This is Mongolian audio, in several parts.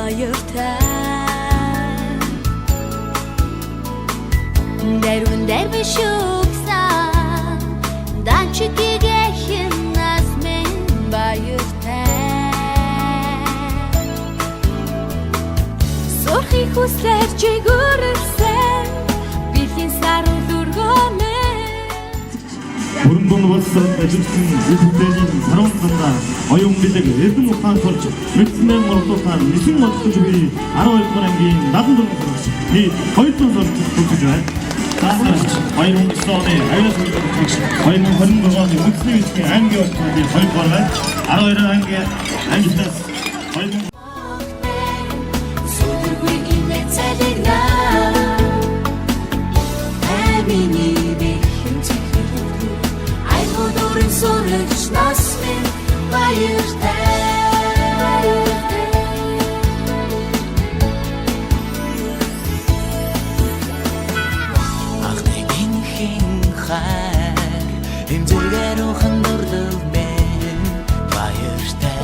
баяртай Дэрвэн дэрвэн шуксан Данчикигэхин нас мен баяртай Сорхи хүслэр чигүрсэн Бэлгийн сарун дүргонэ Бүрэн болсон ажилтны зөвхөлийн сарун дандаа оюун бэлэг эрдэм ухаан сурч мэдсэн мөрдөөсаар нисэн модсон би 12 дугаар ангийн 74 сурагч би 200 сурч төгсөж байна. Таасаач 2009 оны аюулаас үлдэж 2027 оны үндэсний эзний ангийн болтол би 2 дугаар байна. 12 ангиас 2000 Сурагч нас минь баяртай Ахнын хин хайр эмзэгээр ухан дурлал минь баяртай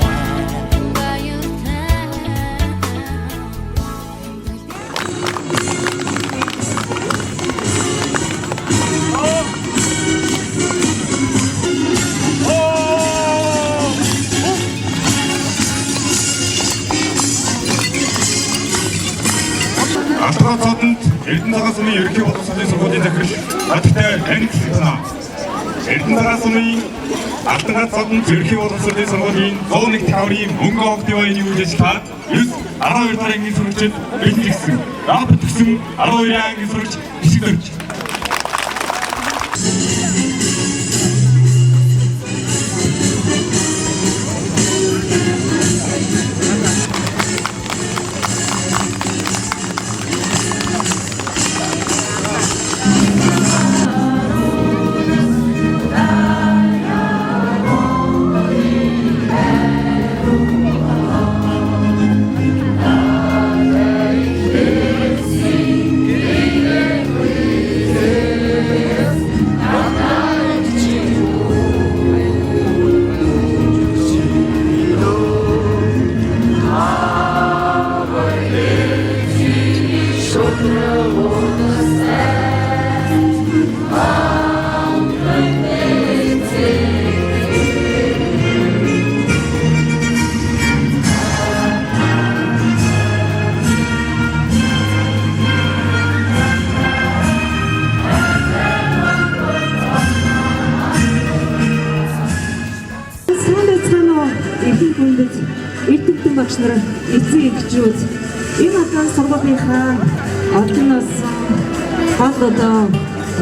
Алтан цаатанд Эрдэнэ цагаан сумын ерөнхий болон сангийн сургуулийн захирал Баттай Анги санаа. Эрдэнэ цагаан сумын Алтан цаатанд ерөнхий болон сангийн сургуулийн 101 таврын мөнгө огт явааны үйлчлэл 12 дахь ангийн сурагчид бэлтгэсэн. Рапорт өгсөн 12 ангийн сурагч бишгэлж. Эрдэмтэн багш нар эцэг эхчүүд энэ атан сургуулийнхаа одноос гол одоо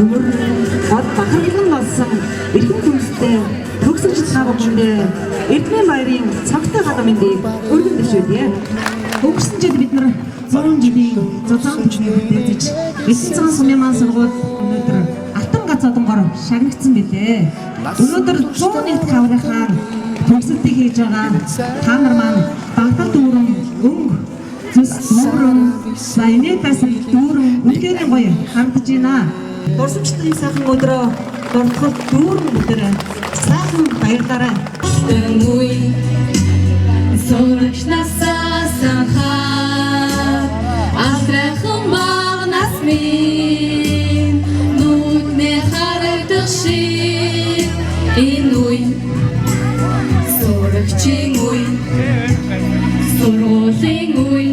өмөр гол бахархан болсон эрхэм хүнстэй төгсөгч цаагуудтай Эрдэнэ баярын цагтай гадаа мэндийг өргөн дэвшүүлье. Өнгөрсөн жил бид нар 100 жилийн зузаан хүчний мэдээж Эрдэнэ цагаан сумын маань сургууль өнөөдөр алтан гацаадангоор шагнагдсан билээ. Өнөөдөр 101 таврынхаа төгсөлтийг хийж байгаа та нар маань Баатар дүүрэн өнгө зүс мөрөн сайнэтас дүүрэн үнэхээр гоё хандж байна. Дурсамжтын сайхан өдрөө дуртахад дүүрэн өдөр сайхан баярлаарай. Сурагч насаа санхаа Ахрайхан магнас минь Нүднээ харагдах шиг энэ үе Сурагчийн үе Сургуулийн үе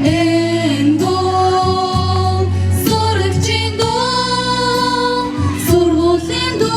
Энэ дуу Сурагчийн дуу Сургуулийн дуу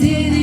Сэрэг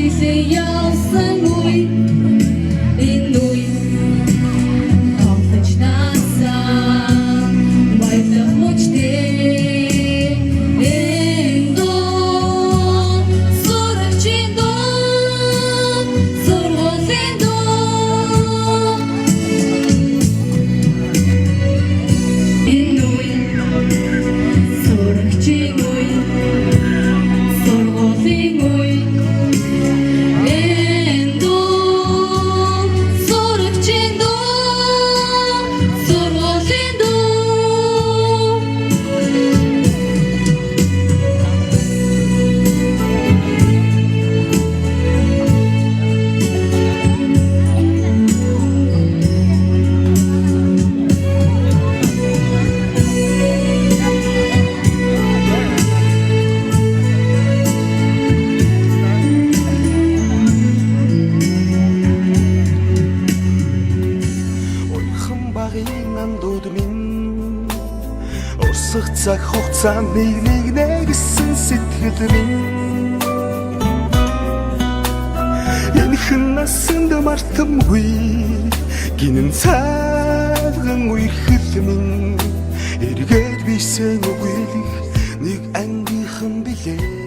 цаг хугацааны нэг гэсэн сэтгэл минь энэхэн насанд мартамгүй гинэн цaalган үерхэл минь эргээд бийсэн үгүйлэх нэг ангийнхан билээ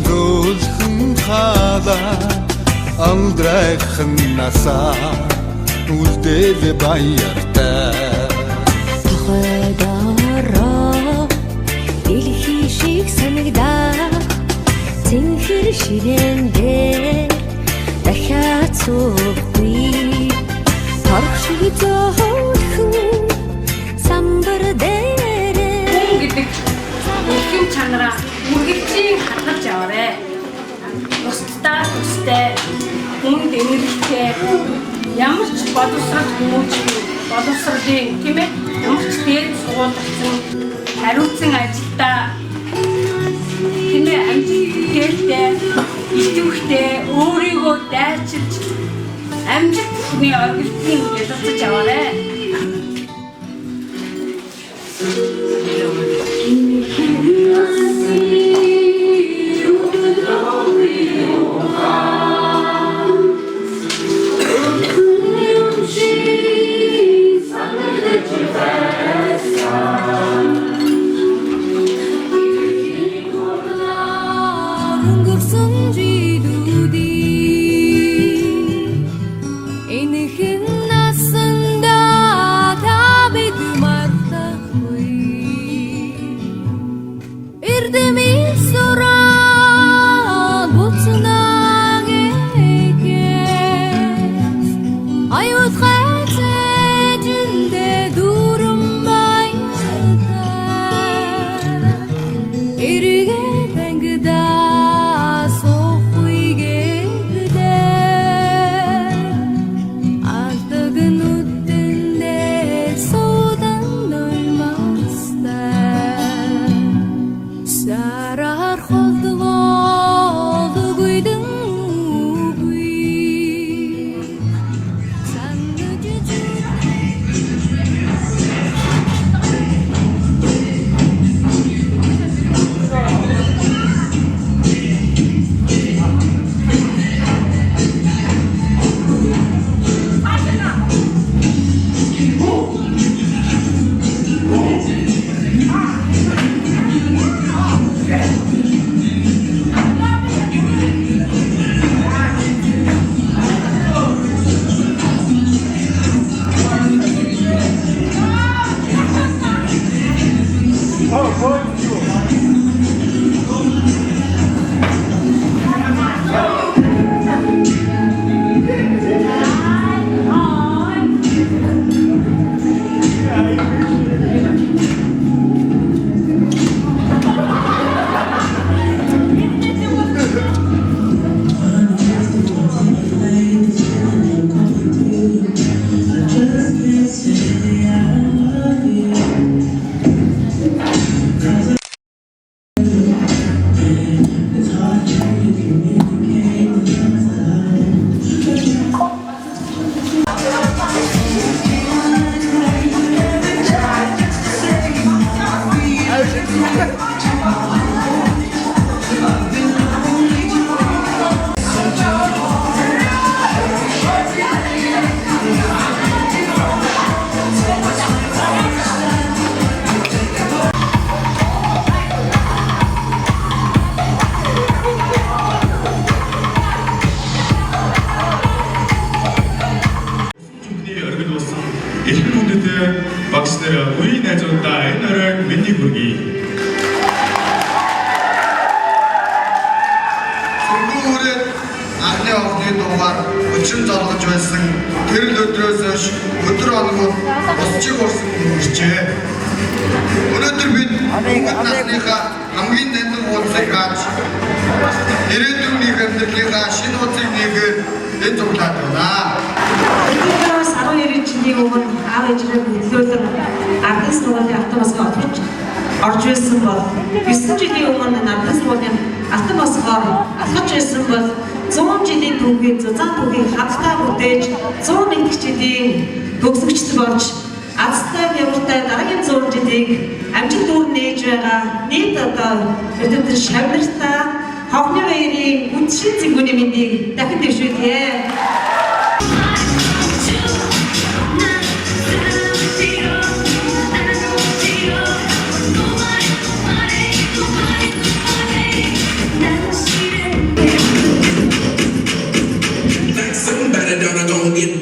Өрөөлхөн хаалаа амдрайхан насаа үлдээл баяртай Хойдороо дэлхий шиг санагдаа Цэнхэр ширэндээ дахиад суухгүй Торх шиг зөөлхөн самбар дээрээ Хүн гэдэг өргөм чанараа үргэлжийн хадгалж яваарэ. Бусдаа төстэй, хүнд энергитэй, ямар ч боловсролын тийм ээ ямар ч дээд суулгацсан хариуцсан ажилдаа тийм ээ амжилттай, идэвхтэй өөрийгөө дайчилж амжилт бүхний оргилтын ялцаж яваарэ. Эрхэм хүндэтэй багш нар үеийн найзуудаа энэ оройн миний хүргэе. Сургуулиуд анхны овны дугаар өчрөн золгож байсан тэр л өдрөөс хойш өдөр болгон босчих урсан иржээ. Өнөөдөр бид Монгол насныхаа хамгийн нандин уулзыг хааж ирээдүйн амьдралынхаа шинэ уулзыг нэгээр энэ цуглаад байна. Өнөөдрөөс 12 жилийн өмнө аав ээжээ хөдөлгөөн ардын сургуулийн автобусаар орж ирсэн бол 9 жилийн өмнө ардын сургуулийн автобусаар алхаж ирсэн бол 100 жилийн түүхийг зузаан түүхийг хамтдаа бүтээж 101 жилийн төгсөгчд болж азтай явартай дараагийн 100 жилийг амжилт дүүр нээж байгаа нийт одоо өдөр шавнартаа ховны баярын үндшин цэгүүний мэндийг дахин дэвшүүлье. She 동시에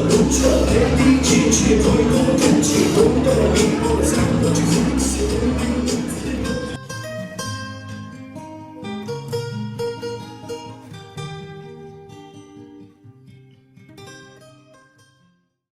동시에 동시에 보이고 동시 동동이